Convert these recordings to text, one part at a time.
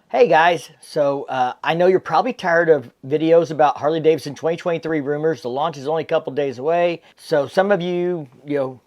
Hey guys, so I know you're probably tired of videos about Harley Davidson 2023 rumors. The launch is only a couple days away. So some of you,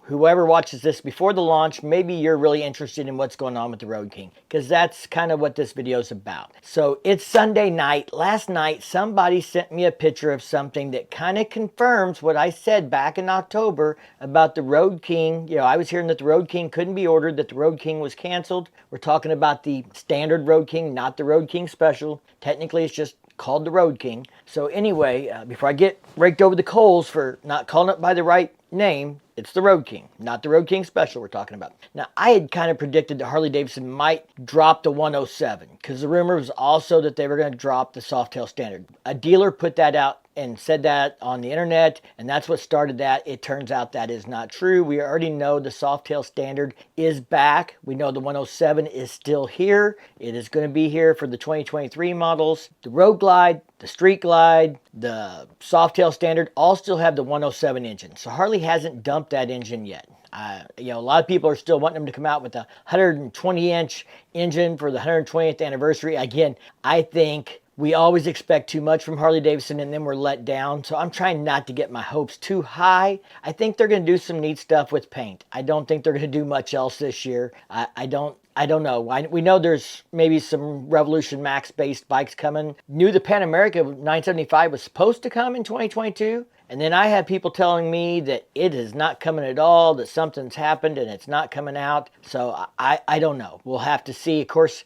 whoever watches this before the launch, maybe you're really interested in what's going on with the Road King, because that's kind of what this video is about. So it's Sunday night. Last night, somebody sent me a picture of something that kind of confirms what I said back in October about the Road King. I was hearing that the Road King couldn't be ordered, that the Road King was canceled. We're talking about the standard Road King, not the Road King Special. Technically, it's just called the Road King. So anyway, before I get raked over the coals for not calling it by the right name, it's the Road King, not the Road King Special we're talking about. Now, I had kind of predicted that Harley Davidson might drop the 107 because the rumor was also that they were going to drop the Softail Standard. A dealer put that out and said that on the internet, and that's what started that. It turns out that is not true. We already know the Softail Standard is back. We know the 107 is still here. It is going to be here for the 2023 models. The Road Glide, the Street Glide, the Softail Standard all still have the 107 engine. So Harley hasn't dumped that engine yet. A lot of people are still wanting them to come out with a 120-inch engine for the 120th anniversary. Again, I think we always expect too much from Harley Davidson and then we're let down. So I'm trying not to get my hopes too high. I think they're going to do some neat stuff with paint. I don't think they're going to do much else this year. I don't know. We know there's maybe some Revolution Max based bikes coming. Knew the Pan America 975 was supposed to come in 2022. And then I had people telling me that it is not coming at all, that something's happened and it's not coming out. So I don't know. We'll have to see. Of course,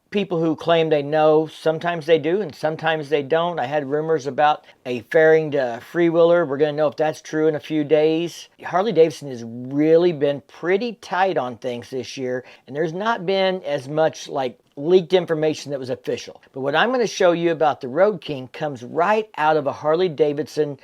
people who claim they know, sometimes they do and sometimes they don't. I had rumors about a fairing to freewheeler. We're going to know if that's true in a few days. Harley Davidson has really been pretty tight on things this year, and there's not been as much like leaked information that was official. But what I'm going to show you about the Road King comes right out of a Harley Davidson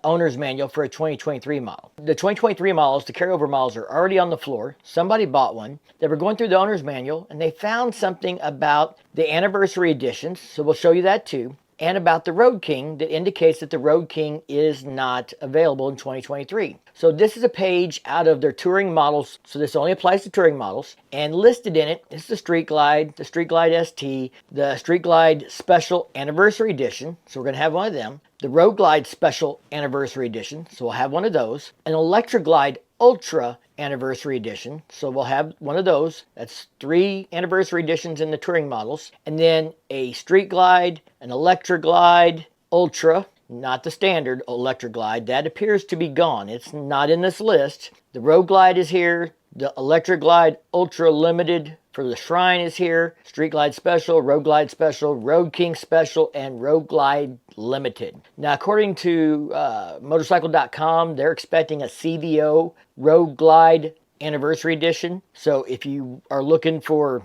owner's manual for a 2023 model. The 2023 models, the carryover models, are already on the floor. Somebody bought one. They were going through the owner's manual and they found something about the anniversary editions, so we'll show you that too, and about the Road King that indicates that the Road King is not available in 2023. So this is a page out of their touring models. So this only applies to touring models. And listed in it is the Street Glide ST, the Street Glide Special Anniversary Edition. So we're going to have one of them. The Road Glide Special Anniversary Edition. So we'll have one of those. An Electra Glide Ultra Anniversary Edition. So we'll have one of those. That's 3 anniversary editions in the touring models. And then a Street Glide, an Electra Glide Ultra, not the standard Electra Glide. That appears to be gone. It's not in this list. The Road Glide is here. The Electra Glide Ultra Limited for the Shrine is here. Street Glide Special, Road Glide Special, Road King Special, and Road Glide Limited. Now, according to motorcycle.com, they're expecting a CVO Road Glide Anniversary Edition. So if you are looking for,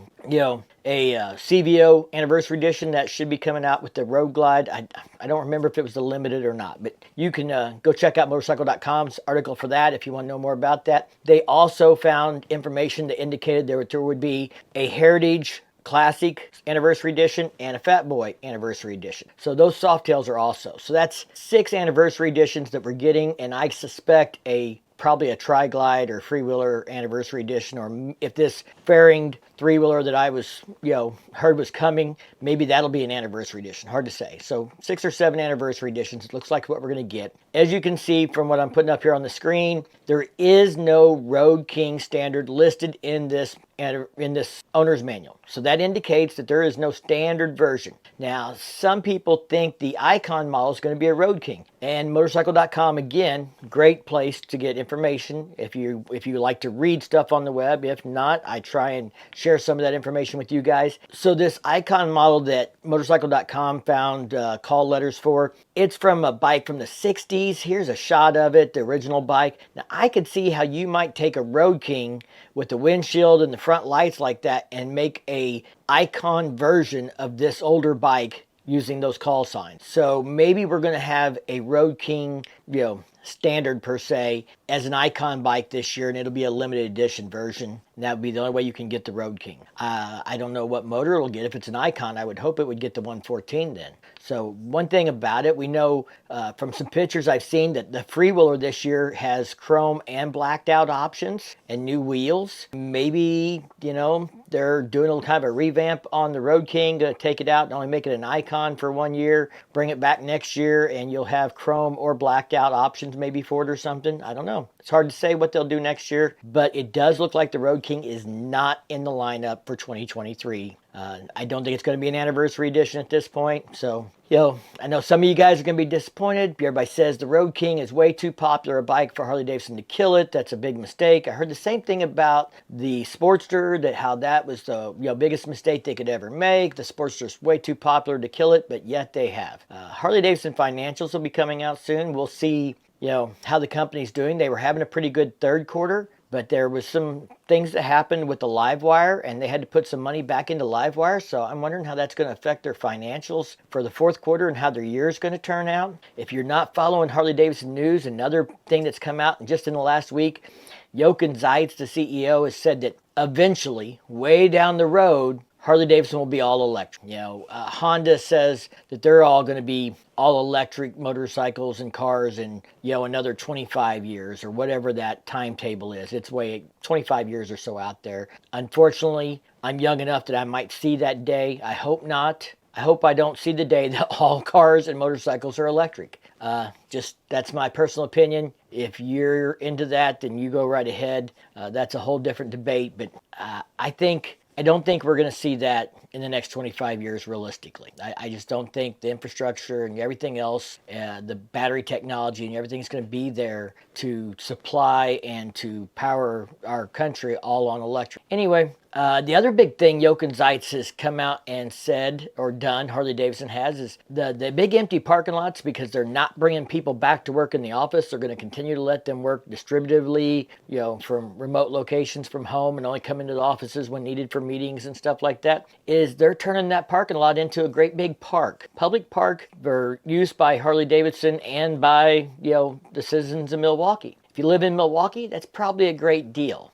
a CVO Anniversary Edition, that should be coming out with the Road Glide. I don't remember if it was the limited or not, but you can go check out motorcycle.com's article for that if you want to know more about that. They also found information that indicated there would be a Heritage Classic Anniversary Edition and a Fat Boy Anniversary Edition. So those Softails are also. So that's 6 anniversary editions that we're getting, and I suspect probably a Tri-Glide or Freewheeler Anniversary Edition, or if this fairing three-wheeler that I was, heard was coming, maybe that'll be an anniversary edition. Hard to say. So 6 or 7 anniversary editions, it looks like what we're going to get. As you can see from what I'm putting up here on the screen, there is no Road King standard listed in this owner's manual. So that indicates that there is no standard version. Now, some people think the Icon model is going to be a Road King. And motorcycle.com, again, great place to get information if you like to read stuff on the web. If not, I try and share some of that information with you guys. So this Icon model that motorcycle.com found call letters for, it's from a bike from the 60s. Here's a shot of it, the original bike. Now, I could see how you might take a Road King with the windshield and the front lights like that and make a Icon version of this older bike using those call signs. So maybe we're going to have a Road King standard per se as an icon bike this year, and it'll be a limited edition version. And that would be the only way you can get the Road King. I don't know what motor it'll get. If it's an icon, I would hope it would get the 114 then. So one thing about it, we know from some pictures I've seen that the freewheeler this year has chrome and blacked out options and new wheels. Maybe, they're doing a little kind of a revamp on the Road King to take it out and only make it an icon for 1 year, bring it back next year, and you'll have chrome or blacked out options maybe for it or something. I don't know. It's hard to say what they'll do next year, but it does look like the Road King is not in the lineup for 2023. I don't think it's going to be an anniversary edition at this point. So, I know some of you guys are going to be disappointed. Everybody says the Road King is way too popular a bike for Harley Davidson to kill it. That's a big mistake. I heard the same thing about the Sportster, that how that was the biggest mistake they could ever make. The Sportster's way too popular to kill it, but yet they have. Harley Davidson financials will be coming out soon. We'll see how the company's doing. They were having a pretty good third quarter, but there was some things that happened with the Livewire, and they had to put some money back into Livewire. So I'm wondering how that's going to affect their financials for the fourth quarter and how their year is going to turn out. If you're not following Harley Davidson news, another thing that's come out just in the last week, Jochen Zeitz, the CEO, has said that eventually, way down the road, Harley Davidson will be all electric. Honda says that they're all going to be all electric motorcycles and cars in, another 25 years or whatever that timetable is. It's 25 years or so out there. Unfortunately, I'm young enough that I might see that day. I hope not. I hope I don't see the day that all cars and motorcycles are electric. That's my personal opinion. If you're into that, then you go right ahead. That's a whole different debate. But I don't think we're going to see that in the next 25 years realistically. I just don't think the infrastructure and everything else, the battery technology and everything's going to be there to supply and to power our country all on electric. Anyway, the other big thing Jochen Zeitz has come out and said or done, Harley Davidson has, is the big empty parking lots, because they're not bringing people back to work in the office. They're going to continue to let them work distributively, from remote locations from home and only come into the offices when needed for meetings and stuff like that, is they're turning that parking lot into a great big park. Public park for used by Harley Davidson and by, the citizens of Milwaukee. If you live in Milwaukee, that's probably a great deal.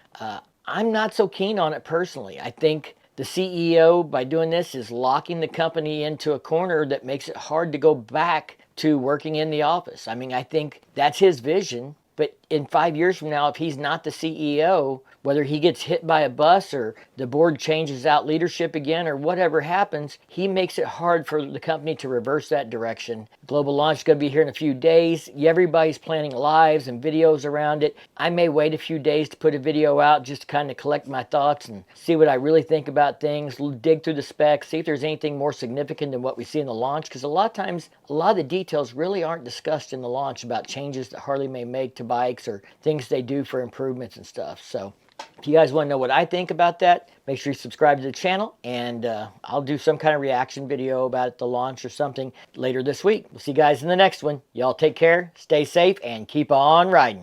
I'm not so keen on it personally. I think the CEO, by doing this, is locking the company into a corner that makes it hard to go back to working in the office. I think that's his vision. But in 5 years from now, if he's not the CEO, whether he gets hit by a bus or the board changes out leadership again or whatever happens, he makes it hard for the company to reverse that direction. Global launch is going to be here in a few days. Everybody's planning lives and videos around it. I may wait a few days to put a video out just to kind of collect my thoughts and see what I really think about things, dig through the specs, see if there's anything more significant than what we see in the launch. Because a lot of times, a lot of the details really aren't discussed in the launch about changes that Harley may make to bikes or things they do for improvements and stuff. So if you guys want to know what I think about that, make sure you subscribe to the channel, and I'll do some kind of reaction video about the launch or something later this week. We'll see you guys in the next one. Y'all take care, stay safe, and keep on riding.